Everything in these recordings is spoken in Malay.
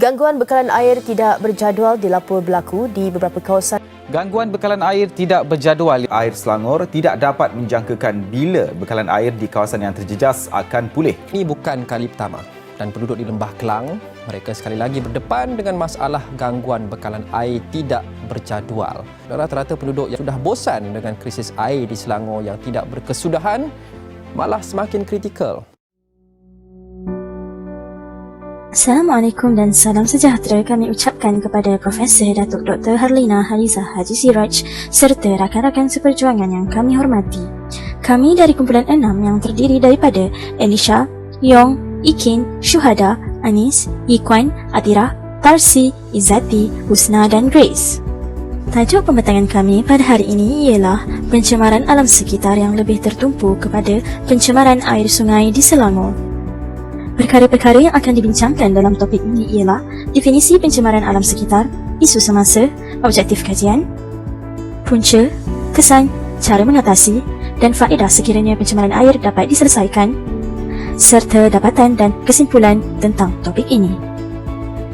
Gangguan bekalan air tidak berjadual dilapor berlaku di beberapa kawasan. Gangguan bekalan air tidak berjadual. Air Selangor tidak dapat menjangkakan bila bekalan air di kawasan yang terjejas akan pulih. Ini bukan kali pertama dan penduduk di Lembah Kelang, mereka sekali lagi berdepan dengan masalah gangguan bekalan air tidak berjadual. Rata-rata penduduk yang sudah bosan dengan krisis air di Selangor yang tidak berkesudahan malah semakin kritikal. Assalamualaikum dan salam sejahtera kami ucapkan kepada Profesor Datuk Dr. Harlina Halizah Haji Siraj serta rakan-rakan seperjuangan yang kami hormati. Kami dari kumpulan 6 yang terdiri daripada Elisha, Yong, Ikin, Syuhada, Anis, Ikwan, Atirah, Tarsi, Izzati, Husna dan Grace. Tajuk pembentangan kami pada hari ini ialah pencemaran alam sekitar yang lebih tertumpu kepada pencemaran air sungai di Selangor. Perkara-perkara yang akan dibincangkan dalam topik ini ialah definisi pencemaran alam sekitar, isu semasa, objektif kajian, punca, kesan, cara mengatasi dan faedah sekiranya pencemaran air dapat diselesaikan, serta dapatan dan kesimpulan tentang topik ini.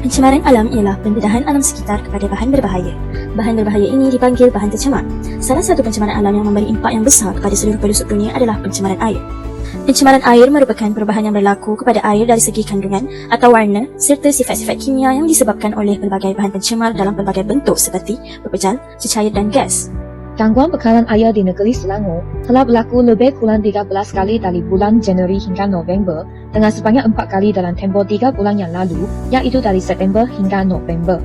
Pencemaran alam ialah pendedahan alam sekitar kepada bahan berbahaya. Bahan berbahaya ini dipanggil bahan tercemar. Salah satu pencemaran alam yang memberi impak yang besar kepada seluruh penduduk dunia adalah pencemaran air. Pencemaran air merupakan perubahan yang berlaku kepada air dari segi kandungan atau warna serta sifat-sifat kimia yang disebabkan oleh pelbagai bahan pencemar dalam pelbagai bentuk seperti pepejal, cecair dan gas. Gangguan bekalan air di negeri Selangor telah berlaku lebih kurang 13 kali dari bulan Januari hingga November dengan sebanyak 4 kali dalam tempoh 3 bulan yang lalu, iaitu dari September hingga November.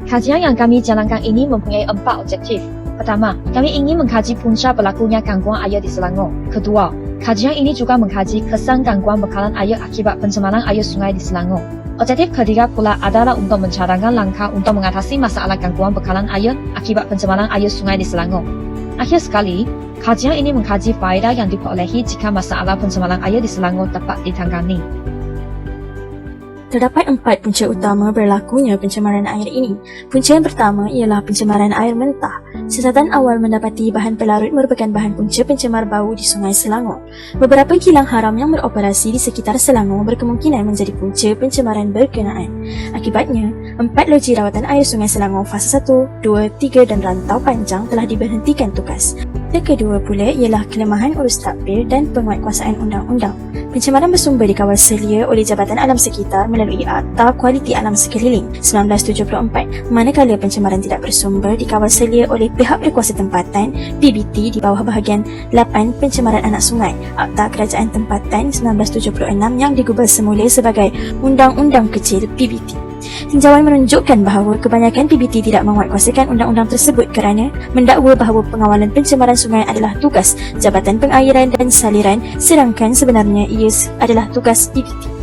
Kajian yang kami jalankan ini mempunyai 4 objektif. Pertama, kami ingin mengkaji punca berlakunya gangguan air di Selangor. Kedua, kajian ini juga mengkaji kesan gangguan bekalan air akibat pencemaran air sungai di Selangor. Objektif ketiga pula adalah untuk mencadangkan langkah untuk mengatasi masalah gangguan bekalan air akibat pencemaran air sungai di Selangor. Akhir sekali, kajian ini mengkaji faedah yang diperolehi jika masalah pencemaran air di Selangor dapat ditangani. Terdapat 4 punca utama berlakunya pencemaran air ini. Punca yang pertama ialah pencemaran air mentah. Siasatan awal mendapati bahan pelarut merupakan bahan punca pencemar bau di Sungai Selangor. Beberapa kilang haram yang beroperasi di sekitar Selangor berkemungkinan menjadi punca pencemaran berkenaan. Akibatnya, 4 loji rawatan air Sungai Selangor fasa 1, 2, 3 dan rantau panjang telah diberhentikan tugas. Yang kedua pula ialah kelemahan urus tadbir dan penguatkuasaan undang-undang. Pencemaran bersumber dikawal selia oleh Jabatan Alam Sekitar melalui Akta Kualiti Alam Sekeliling 1974, manakala pencemaran tidak bersumber dikawal selia oleh pihak berkuasa tempatan PBT di bawah bahagian 8 pencemaran anak sungai Akta Kerajaan Tempatan 1976 yang digubal semula sebagai Undang-Undang Kecil PBT. Tinjauan menunjukkan bahawa kebanyakan PBT tidak menguatkuasakan undang-undang tersebut kerana mendakwa bahawa pengawalan pencemaran sungai adalah tugas Jabatan Pengairan dan Saliran sedangkan sebenarnya ia adalah tugas PBT.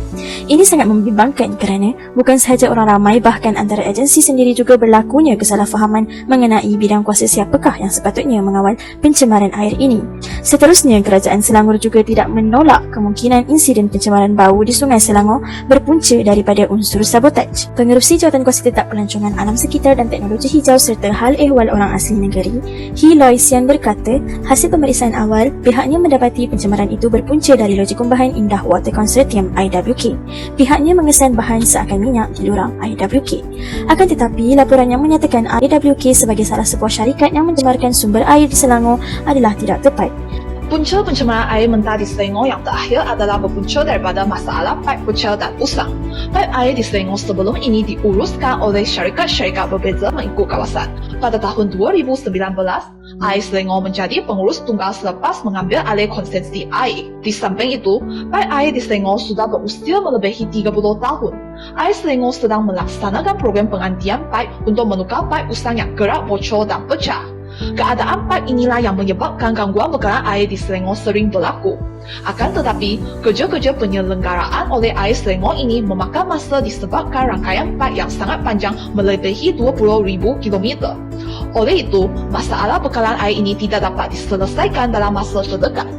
Ini sangat membimbangkan kerana bukan sahaja orang ramai bahkan antara agensi sendiri juga berlakunya kesalahfahaman mengenai bidang kuasa siapakah yang sepatutnya mengawal pencemaran air ini. Seterusnya, Kerajaan Selangor juga tidak menolak kemungkinan insiden pencemaran bau di Sungai Selangor berpunca daripada unsur sabotaj. Pengerusi Jawatankuasa Tetap Pelancongan Alam Sekitar dan Teknologi Hijau serta Hal Ehwal Orang Asli Negeri, He Loy Sian berkata, hasil pemeriksaan awal pihaknya mendapati pencemaran itu berpunca dari loji kumbahan Indah Water Consortium IWK. Pihaknya mengesan bahan seakan minyak di lurang IWK. Akan tetapi, laporan yang menyatakan IWK sebagai salah sebuah syarikat yang mencemarkan sumber air di Selangor adalah tidak tepat. Punca pencemaran air mentah di Selangor yang terakhir adalah berpunca daripada masalah paip bocor dan usang. Paip air di Selangor sebelum ini diuruskan oleh syarikat-syarikat berbeza mengikut kawasan. Pada tahun 2019, Air Selangor menjadi pengurus tunggal selepas mengambil alih konsesi air. Di samping itu, paip air di Selangor sudah berusia melebihi 30 tahun. Air Selangor sedang melaksanakan program pengantian paip untuk menukar paip usang yang kerap bocor dan pecah. Keadaan paip inilah yang menyebabkan gangguan bekalan air di Selangor sering berlaku. Akan tetapi, kerja-kerja penyelenggaraan oleh Air Selangor ini memakan masa disebabkan rangkaian paip yang sangat panjang melebihi 20,000 km. Oleh itu, masalah bekalan air ini tidak dapat diselesaikan dalam masa terdekat.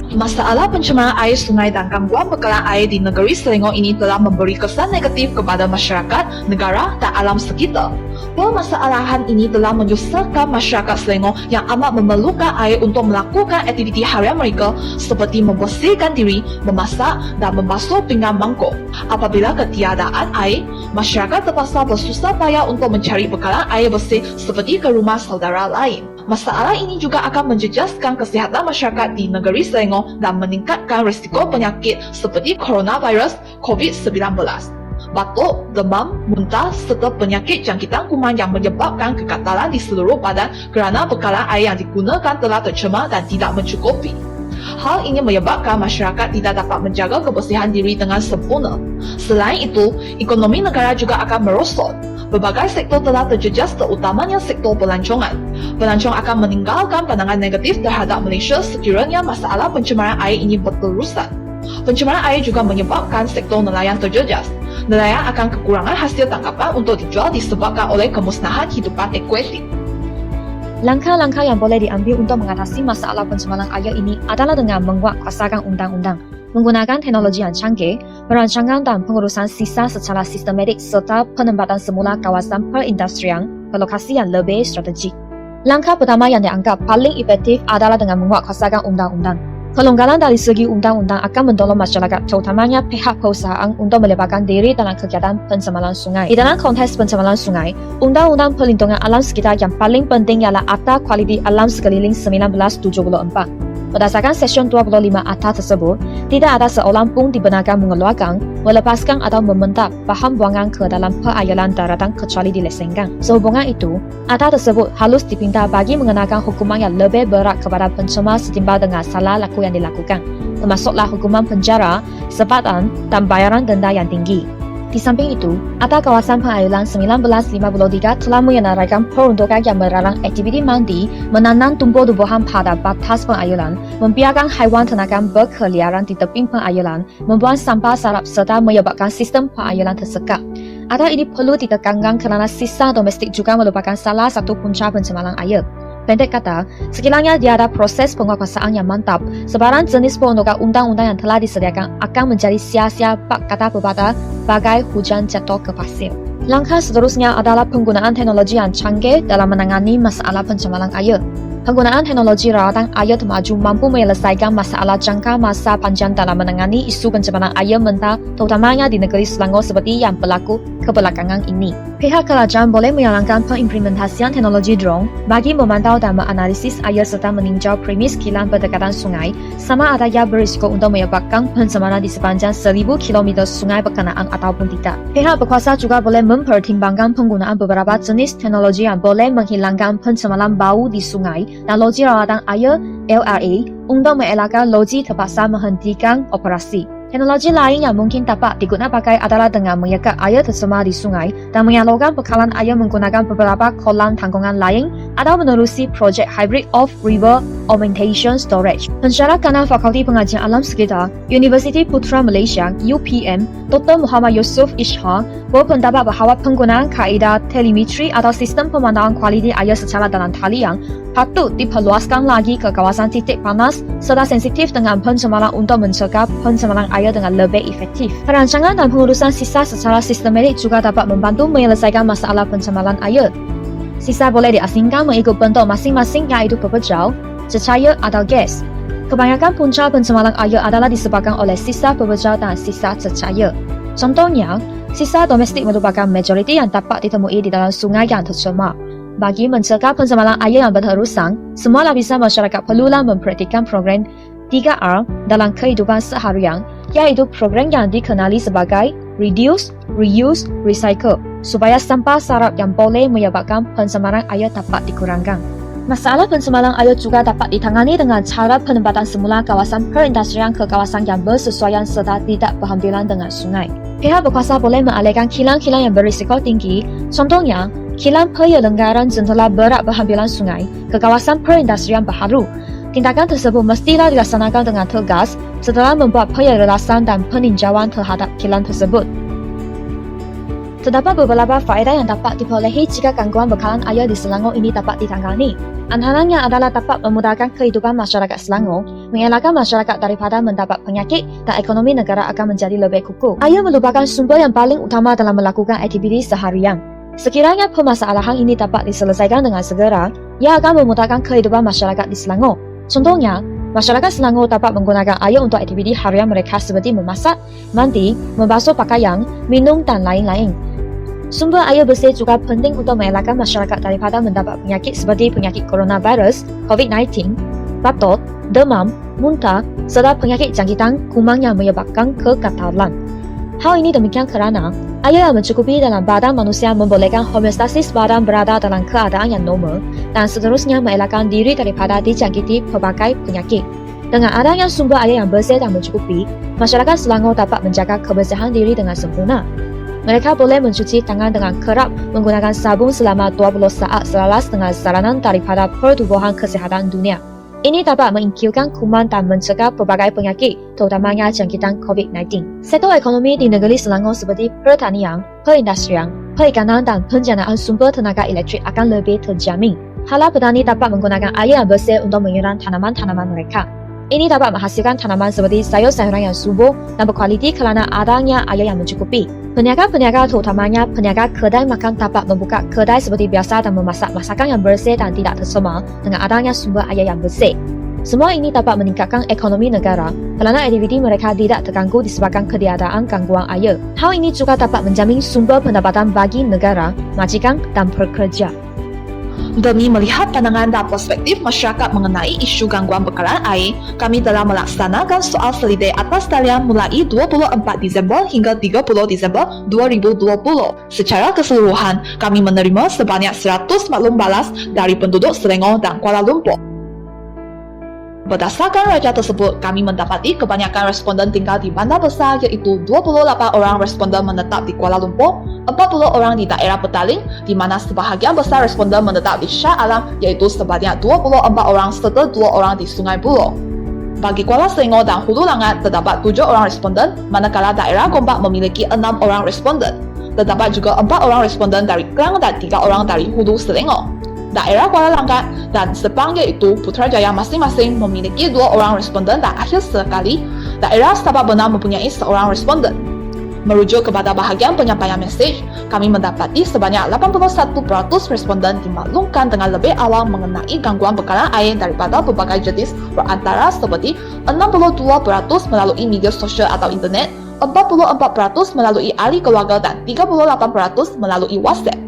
Masalah pencemaran air sungai dan gangguan bekalan air di negeri Selangor ini telah memberi kesan negatif kepada masyarakat, negara dan alam sekitar. Permasalahan ini telah menyusahkan masyarakat Selangor yang amat memerlukan air untuk melakukan aktiviti harian mereka seperti membersihkan diri, memasak dan membasuh pinggan mangkuk. Apabila ketiadaan air, masyarakat terpaksa bersusah payah untuk mencari bekalan air bersih seperti ke rumah saudara lain. Masalah ini juga akan menjejaskan kesihatan masyarakat di negeri Selangor dan meningkatkan risiko penyakit seperti coronavirus COVID-19. Batuk, demam, muntah serta penyakit jangkitan kuman yang menyebabkan kekatalan di seluruh badan kerana bekalan air yang digunakan telah tercemar dan tidak mencukupi. Hal ini menyebabkan masyarakat tidak dapat menjaga kebersihan diri dengan sempurna. Selain itu, ekonomi negara juga akan merosot. Berbagai sektor telah terjejas, terutamanya sektor pelancongan. Pelancong akan meninggalkan pandangan negatif terhadap Malaysia sekiranya masalah pencemaran air ini berterusan. Pencemaran air juga menyebabkan sektor nelayan terjejas. Nelayan akan kekurangan hasil tangkapan untuk dijual disebabkan oleh kemusnahan hidupan akuatik. Langkah-langkah yang boleh diambil untuk mengatasi masalah pencemaran air ini adalah dengan menguatkuasakan undang-undang, menggunakan teknologi yang canggih, perancangan dan pengurusan sisa secara sistematik serta penempatan semula kawasan perindustrian ke lokasi yang lebih strategik. Langkah pertama yang dianggap paling efektif adalah dengan menguatkuasakan undang-undang. Kelonggaran dari segi undang-undang akan mendorong masyarakat, terutamanya pihak perusahaan untuk melibatkan diri dalam kegiatan pencemaran sungai. Di dalam konteks pencemaran sungai, Undang-Undang Perlindungan Alam Sekitar yang paling penting ialah Akta Kualiti Alam Sekeliling 1974. Berdasarkan Seksyen 25 Akta tersebut, tidak ada seorang pun dibenarkan mengeluarkan, melepaskan atau mementap bahan buangan ke dalam perairan daratan kecuali dilesenkan. Sehubungan itu, Akta tersebut harus dipinta bagi mengenakan hukuman yang lebih berat kepada pencemar setimbang dengan salah laku yang dilakukan, termasuklah hukuman penjara, sempadan dan bayaran denda yang tinggi. Di samping itu, Akta Kawasan Perairan 1953 telah menyenaraikan peruntukan yang melarang aktiviti mandi, menanam tumbuh-tumbuhan pada batas perairan, membiarkan haiwan ternakan berkeliaran di tepi perairan, membuang sampah sarap serta menyebabkan sistem perairan tersekat. Akta ini perlu ditekankan kerana sisa domestik juga merupakan salah satu punca pencemaran air. Pendek kata, sekiranya dia ada proses penguatkuasaan yang mantap, sebarang jenis peruntukan undang-undang yang telah disediakan akan menjadi sia-sia bak kata pepatah bagai hujan jatuh ke pasir. Langkah seterusnya adalah penggunaan teknologi yang canggih dalam menangani masalah pencemaran air. Penggunaan teknologi rawatan air termaju mampu menyelesaikan masalah jangka masa panjang dalam menangani isu pencemaran air mentah, terutamanya di negeri Selangor seperti yang berlaku kebelakangan ini. Pihak kerajaan boleh menjalankan pengimplementasian teknologi drone bagi memantau dan menganalisis air serta meninjau premis kilang berdekatan sungai sama ada ia berisiko untuk menyebabkan pencemaran di sepanjang 1000 km sungai berkenaan ataupun tidak. Pihak berkuasa juga boleh mempertimbangkan penggunaan beberapa jenis teknologi yang boleh menghilangkan pencemaran bau di sungai dan loji rawatan air LRA untuk mengelakkan loji terpaksa menghentikan operasi. Teknologi lain yang mungkin dapat digunakan adalah dengan menyekat air tercemar di sungai dan menyalurkan bekalan air menggunakan beberapa kolam tanggungan lain atau menerusi projek Hybrid of River Augmentation Storage. Pensyarah Kanan Fakulti Pengajian Alam Sekitar, Universiti Putra Malaysia (UPM), Dr. Muhammad Yusof Ishak berpendapat bahawa penggunaan kaedah telemetri atau sistem pemantauan kualiti air secara dalam talian patut diperluaskan lagi ke kawasan titik panas serta sensitif dengan pencemaran untuk mencegah pencemaran air dengan lebih efektif. Perancangan dan pengurusan sisa secara sistematik juga dapat membantu menyelesaikan masalah pencemaran air. Sisa boleh diasingkan mengikut bentuk masing-masing iaitu pepejal, cecair atau gas. Kebanyakan punca pencemaran air adalah disebabkan oleh sisa pepejal dan sisa cecair. Contohnya, sisa domestik merupakan majoriti yang dapat ditemui di dalam sungai yang tercemar. Bagi mencegah pencemaran air yang berterusan, semua lapisan masyarakat perlulah mempraktikkan program 3R dalam kehidupan seharian, iaitu program yang dikenali sebagai Reduce, Reuse, Recycle, supaya sampah sarap yang boleh menyebabkan pencemaran air dapat dikurangkan. Masalah pencemaran air juga dapat ditangani dengan cara penempatan semula kawasan perindustrian ke kawasan yang bersesuaian serta tidak berhampiran dengan sungai. Pihak berkuasa boleh mengalihkan kilang-kilang yang berisiko tinggi, contohnya kilang penyelenggaraan jentera berat berhampiran sungai ke kawasan perindustrian baharu. Tindakan tersebut mestilah dilaksanakan dengan tegas setelah membuat penyelarasan dan peninjauan terhadap kilang tersebut. Terdapat beberapa faedah yang dapat diperolehi jika gangguan bekalan air di Selangor ini dapat ditangani. Antaranya adalah dapat memudahkan kehidupan masyarakat Selangor, mengelakkan masyarakat daripada mendapat penyakit dan ekonomi negara akan menjadi lebih kukuh. Air merupakan sumber yang paling utama dalam melakukan aktiviti seharian. Sekiranya permasalahan ini dapat diselesaikan dengan segera, ia akan memudahkan kehidupan masyarakat di Selangor. Contohnya, masyarakat Selangor dapat menggunakan air untuk aktiviti harian mereka seperti memasak, mandi, membasuh pakaian, minum dan lain-lain. Sumber air bersih juga penting untuk mengelakkan masyarakat daripada mendapat penyakit seperti penyakit coronavirus, COVID-19, batuk, demam, muntah serta penyakit jangkitan kuman yang menyebabkan kegatalan. Hal ini demikian kerana air yang mencukupi dalam badan manusia membolehkan homeostasis badan berada dalam keadaan yang normal dan seterusnya mengelakkan diri daripada dijangkiti pelbagai penyakit. Dengan adanya sumber air yang bersih dan mencukupi, masyarakat Selangor dapat menjaga kebersihan diri dengan sempurna. Mereka boleh mencuci tangan dengan kerap menggunakan sabun selama 20 saat selaras dengan saranan daripada Pertubuhan Kesihatan Dunia. Ini dapat mengikirkan kuman dan mencegah pelbagai penyakit, terutamanya jangkitan COVID-19. Sektor ekonomi di negeri Selangor seperti pertanian, perindustrian, perikanan dan penjanaan sumber tenaga elektrik akan lebih terjamin. Hala petani dapat menggunakan air yang bersih untuk menyiram tanaman-tanaman mereka. Ini dapat menghasilkan tanaman seperti sayur-sayuran yang subur dan berkualiti kerana adanya air yang mencukupi. Peniaga-peniaga terutamanya peniaga kedai makan dapat membuka kedai seperti biasa dan memasak masakan yang bersih dan tidak tercemar dengan adanya sumber air yang bersih. Semua ini dapat meningkatkan ekonomi negara kerana aktiviti mereka tidak terganggu disebabkan ketiadaan gangguan air. Hal ini juga dapat menjamin sumber pendapatan bagi negara, majikan dan pekerja. Demi melihat pandangan dan perspektif masyarakat mengenai isu gangguan bekalan air, kami telah melaksanakan soal selidik atas talian mulai 24 Disember hingga 30 Disember 2020. Secara keseluruhan, kami menerima sebanyak 100 maklum balas dari penduduk Selangor dan Kuala Lumpur. Berdasarkan raja tersebut, kami mendapati kebanyakan responden tinggal di bandar besar iaitu 28 orang responden menetap di Kuala Lumpur, 40 orang di daerah Petaling, di mana sebahagian besar responden menetap di Shah Alam iaitu sebanyak 24 orang serta 2 orang di Sungai Buloh. Bagi Kuala Selangor dan Hulu Langat, terdapat 7 orang responden, manakala daerah Gombak memiliki 6 orang responden. Terdapat juga 4 orang responden dari Klang dan 3 orang dari Hulu Selangor. Daerah Kuala Langat dan Sepang iaitu Putrajaya masing-masing memiliki 2 orang responden dan akhir sekali, daerah Sabak Benam mempunyai 1 responden. Merujuk kepada bahagian penyampaian mesej, kami mendapati sebanyak 81% responden dimaklumkan dengan lebih awal mengenai gangguan bekalan air daripada berbagai jenis berantara seperti 62% melalui media sosial atau internet, 44% melalui ahli keluarga dan 38% melalui WhatsApp.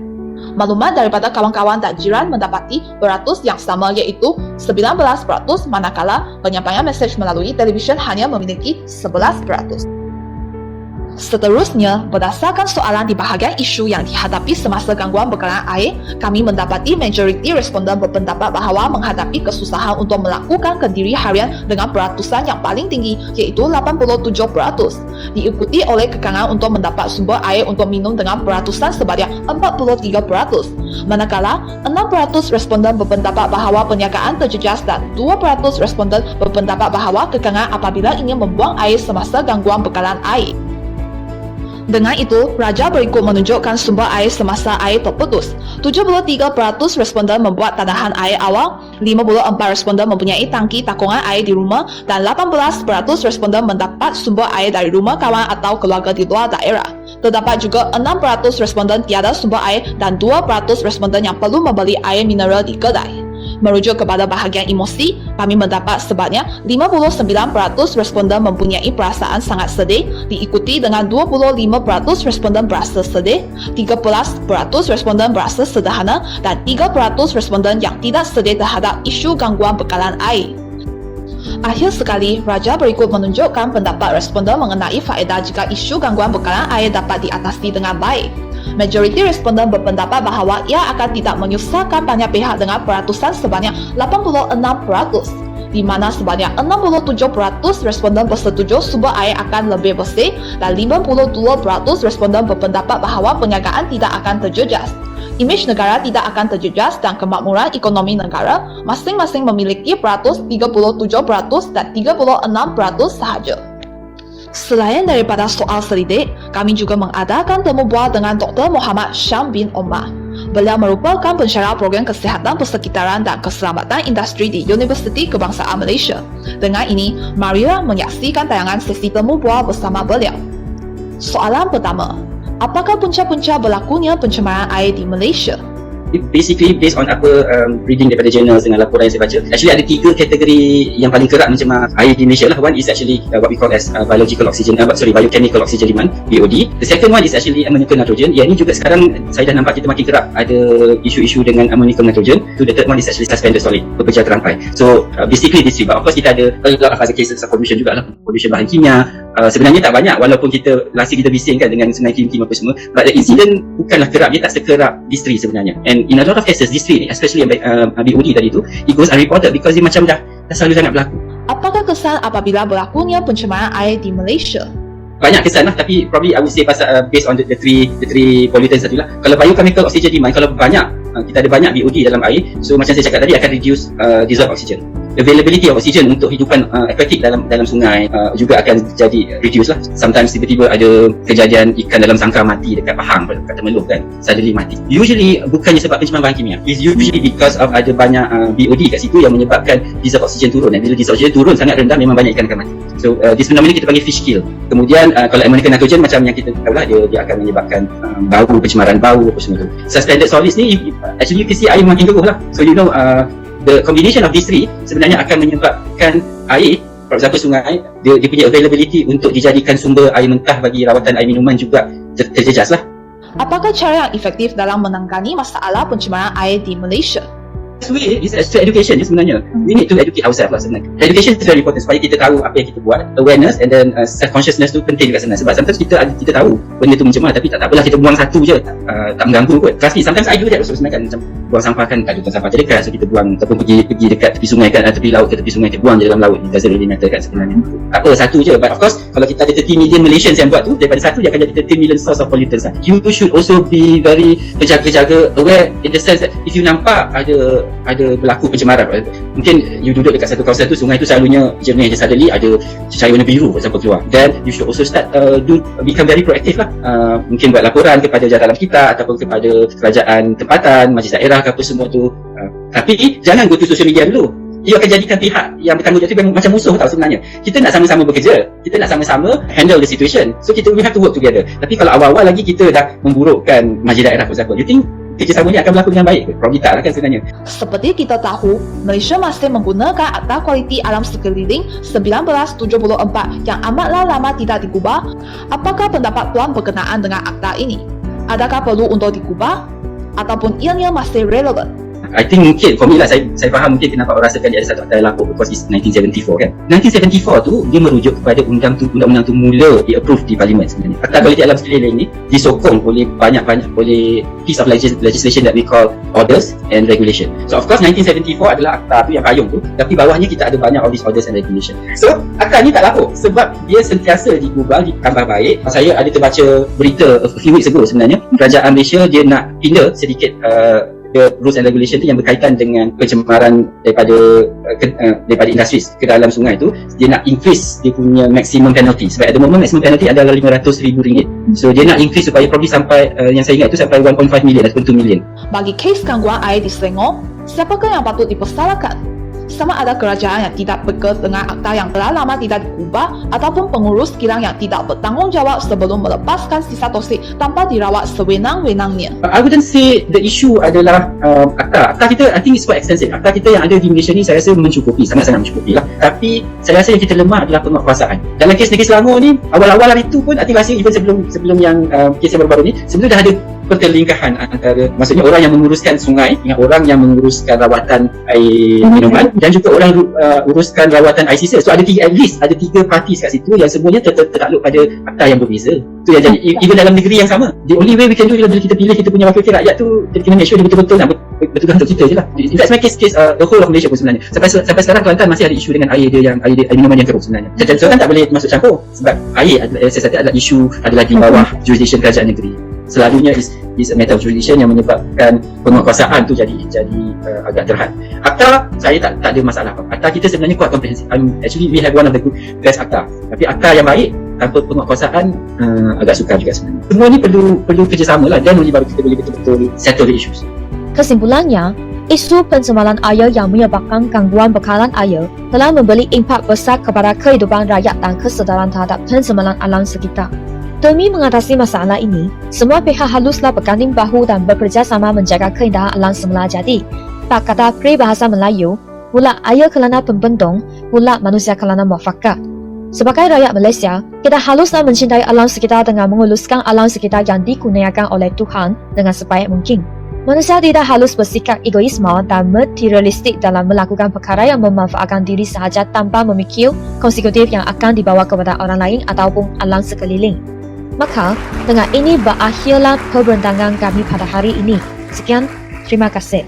Maklumat daripada kawan-kawan dan jiran mendapati beratus yang sama iaitu 19%, manakala penyampaian mesej melalui televisyen hanya memiliki 11%. Seterusnya, berdasarkan soalan di bahagian isu yang dihadapi semasa gangguan bekalan air, kami mendapati majoriti responden berpendapat bahawa menghadapi kesusahan untuk melakukan kendiri harian dengan peratusan yang paling tinggi iaitu 87%, diikuti oleh kekangan untuk mendapat sumber air untuk minum dengan peratusan sebanyak 43%, manakala 6% responden berpendapat bahawa perniagaan terjejas dan 2% responden berpendapat bahawa kekangan apabila ingin membuang air semasa gangguan bekalan air. Dengan itu, raja berikut menunjukkan sumber air semasa air terputus. 73% responden membuat tadahan air awal, 54% responden mempunyai tangki takungan air di rumah dan 18% responden mendapat sumber air dari rumah kawan atau keluarga di luar daerah. Terdapat juga 6% responden tiada sumber air dan 2% responden yang perlu membeli air mineral di kedai. Merujuk kepada bahagian emosi, kami mendapat sebanyak 59% responden mempunyai perasaan sangat sedih, diikuti dengan 25% responden berasa sedih, 13% responden berasa sederhana dan 3% responden yang tidak sedih terhadap isu gangguan bekalan air. Akhir sekali, raja berikut menunjukkan pendapat responden mengenai faedah jika isu gangguan bekalan air dapat diatasi dengan baik. Majoriti responden berpendapat bahawa ia akan tidak menyusahkan banyak pihak dengan peratusan sebanyak 86%, di mana sebanyak 67% responden bersetuju sumber air akan lebih bersih dan 52% responden berpendapat bahawa perniagaan tidak akan terjejas. Imej negara tidak akan terjejas dan kemakmuran ekonomi negara masing-masing memiliki peratus 37% dan 36% sahaja. Selain daripada soal selidik, kami juga mengadakan temu bual dengan Dr. Muhammad Syam bin Omar. Beliau merupakan pensyarah program kesihatan persekitaran dan keselamatan industri di Universiti Kebangsaan Malaysia. Dengan ini, marilah menyaksikan tayangan sesi temu bual bersama beliau. Soalan pertama, Apakah punca-punca berlakunya pencemaran air di Malaysia? Basically based on apa reading daripada journals dengan laporan yang saya baca, actually ada 3 kategori yang paling kerap mencemar air di Malaysia lah. One is actually what we call as biochemical oxygen demand, BOD. The second one is actually ammonium nitrogen. Yang ini juga sekarang saya dah nampak kita makin kerap ada isu-isu dengan ammonium nitrogen. So the third one is actually suspended solid, pekerja terampai. So basically this three, but of course kita ada a lot of other cases of pollution juga lah, pollution bahan kimia. Sebenarnya tak banyak walaupun kita bising kan dengan sungai kim apa semua, but the incident bukanlah kerap, dia tak sekerap these three sebenarnya. And in a lot of cases these three, especially BOD tadi tu, it goes unreported because dia macam dah selalu sangat berlaku. Apakah kesan apabila berlakunya pencemaran air di Malaysia? Banyak kesan lah, tapi probably I would say pasal based on the three pollutants tadi lah. Kalau biochemical oxygen demand, kalau banyak kita ada banyak BOD dalam air, so macam saya cakap tadi akan reduce dissolved oxygen. Availability of oxygen untuk hidupan aquatic dalam sungai juga akan jadi reduce lah. Sometimes tiba-tiba ada kejadian ikan dalam sangkar mati dekat Pahang, dekat Temelloh kan, suddenly mati. Usually bukannya sebab pencemaran bahan kimia, it's usually because of ada banyak BOD kat situ yang menyebabkan dissolved oxygen turun. Dan bila dissolved oxygen turun sangat rendah, memang banyak ikan akan mati. So this fenomena kita panggil fish kill. Kemudian kalau ammonium nitrogen macam yang kita tahu lah, dia akan menyebabkan bau, pencemaran bau apa semua tu. Suspended solids ni actually you can see air makin keruh lah. So you know the combination of these three sebenarnya akan menyebabkan air, for example sungai, dia punya availability untuk dijadikan sumber air mentah bagi rawatan air minuman juga terjejas lah. Apakah cara yang efektif dalam menangani masalah pencemaran air di Malaysia? Way is education je sebenarnya. We need to educate ourselves lah sebenarnya. Education is very important supaya kita tahu apa yang kita buat. Awareness and then self-consciousness tu penting juga sebenarnya. Sebab sometimes kita tahu benda tu mencemar, tapi tak apalah kita buang satu je, tak mengganggu kot. Trust me, sometimes I do that also sebenarnya kan. Macam buang sampah kan, tak ada buang sampah terdekat, so kita buang ataupun pergi dekat tepi sungai kan, tepi laut ke tepi sungai, kita buang je dalam laut. It doesn't really matter kan sebenarnya. Tak apa, satu je. But of course kalau kita ada 30 million Malaysians yang buat tu, daripada satu dia akan jadi 30 million source of pollutants lah. You should also be very berjaga-jaga, aware in the sense that if you nampak ada berlaku pencemaran, mungkin you duduk dekat satu kawasan tu, sungai tu selalunya jernih je, suddenly ada cahaya warna biru for example keluar, then you should also start become very proactive lah. Mungkin buat laporan kepada jawatan kita ataupun kepada kerajaan tempatan, majlis daerah ke apa semua tu. Tapi jangan go to social media dulu. Ia akan jadikan pihak yang bertanggungjawab tu macam musuh tau sebenarnya. Kita nak sama-sama bekerja, kita nak sama-sama handle the situation, so we have to work together. Tapi kalau awal-awal lagi kita dah memburukkan majlis daerah for example, you think kerjasama ni akan berlaku dengan baik? Probably tak lah kan sebenarnya. Seperti kita tahu, Malaysia masih menggunakan Akta Kualiti Alam Sekeliling 1974 yang amatlah lama tidak digubah. Apakah pendapat Puan berkenaan dengan akta ini? Adakah perlu untuk digubah? Ataupun ianya masih relevan? I think mungkin, for me lah, saya faham mungkin kenapa orang rasakan dia ada satu akta yang lapuk, because it's 1974 kan. 1974 tu, dia merujuk kepada undang-undang tu mula di-approve di Parlimen sebenarnya. Akta Kualiti Alam Sekeliling ni disokong oleh banyak-banyak, oleh piece of legislation that we call orders and regulation. So of course 1974 adalah akta tu yang payung tu, tapi bawahnya kita ada banyak of these orders and regulation. So akta ni tak lapuk sebab dia sentiasa digubah, ditambah baik. Saya ada terbaca berita a few weeks ago sebenarnya, kerajaan Malaysia dia nak pindah sedikit the rules and regulation tu yang berkaitan dengan pencemaran daripada industri ke dalam sungai tu. Dia nak increase dia punya maximum penalty, sebab at the moment maximum penalty adalah RM500,000. So dia nak increase supaya probably sampai yang saya ingat tu sampai 1.5 million ataupun 2 million. Bagi kes gangguan air di Selangor, siapakah yang patut dipersalahkan? Sama ada kerajaan yang tidak peka dengan akta yang telah lama tidak digubah ataupun pengurus kilang yang tidak bertanggungjawab sebelum melepaskan sisa toksik tanpa dirawat sewenang-wenangnya. I wouldn't say the issue adalah akta. Akta kita, I think it's quite extensive. Akta kita yang ada di Malaysia ni saya rasa mencukupi, sangat-sangat mencukupi lah. Tapi saya rasa yang kita lemah adalah penguatkuasaan. Dalam kes negeri Selangor ni, awal-awal hari tu pun, I think rasa even sebelum yang kes yang baru-baru ni, sebelum dah ada pertelingkahan antara, maksudnya orang yang menguruskan sungai dengan orang yang menguruskan rawatan air minuman dan juga orang uruskan rawatan air sisa. So at least ada 3 parties kat situ yang semuanya tertakluk pada akta yang berbeza. Tu yang jadi even dalam negeri yang sama. The only way we can do ialah bila kita pilih kita punya wakil rakyat tu, kita kena make sure dia betul-betul nak bertugas untuk kita je lah. In fact sebenarnya case the whole of Malaysia pun sebenarnya sampai sekarang Kelantan masih ada isu dengan air minuman yang keruh sebenarnya. Kelantan tak boleh masuk campur sebab air adalah isu adalah di bawah jurisdiction kerajaan negeri. Selalunya is a matter of jurisdiction yang menyebabkan penguatkuasaan tu jadi agak terhad. Akta saya tak ada masalah apa. Akta kita sebenarnya kuat, komprehensif. Actually we have one of the best akta. Tapi akta yang baik tanpa penguatkuasaan agak sukar juga sebenarnya. Semua ni perlu kerjasama lah, dan baru kita boleh betul-betul settle the issues. Kesimpulannya, isu pencemaran air yang menyebabkan gangguan bekalan air telah memberi impak besar kepada kehidupan rakyat dan kesedaran terhadap pencemaran alam sekitar. Demi mengatasi masalah ini, semua pihak haruslah berganding bahu dan bekerjasama menjaga keindahan alam semula jadi. Tak kata peribahasa Melayu, mula air kerana pembendung, mula manusia kerana muafakat. Sebagai rakyat Malaysia, kita haruslah mencintai alam sekitar dengan menguluskan alam sekitar yang dikurniakan oleh Tuhan dengan sebaik mungkin. Manusia tidak harus bersikap egoisme dan materialistik dalam melakukan perkara yang memanfaatkan diri sahaja tanpa memikir konsekutif yang akan dibawa kepada orang lain ataupun alam sekeliling. Maka, dengan ini berakhirlah perbincangan kami pada hari ini. Sekian, terima kasih.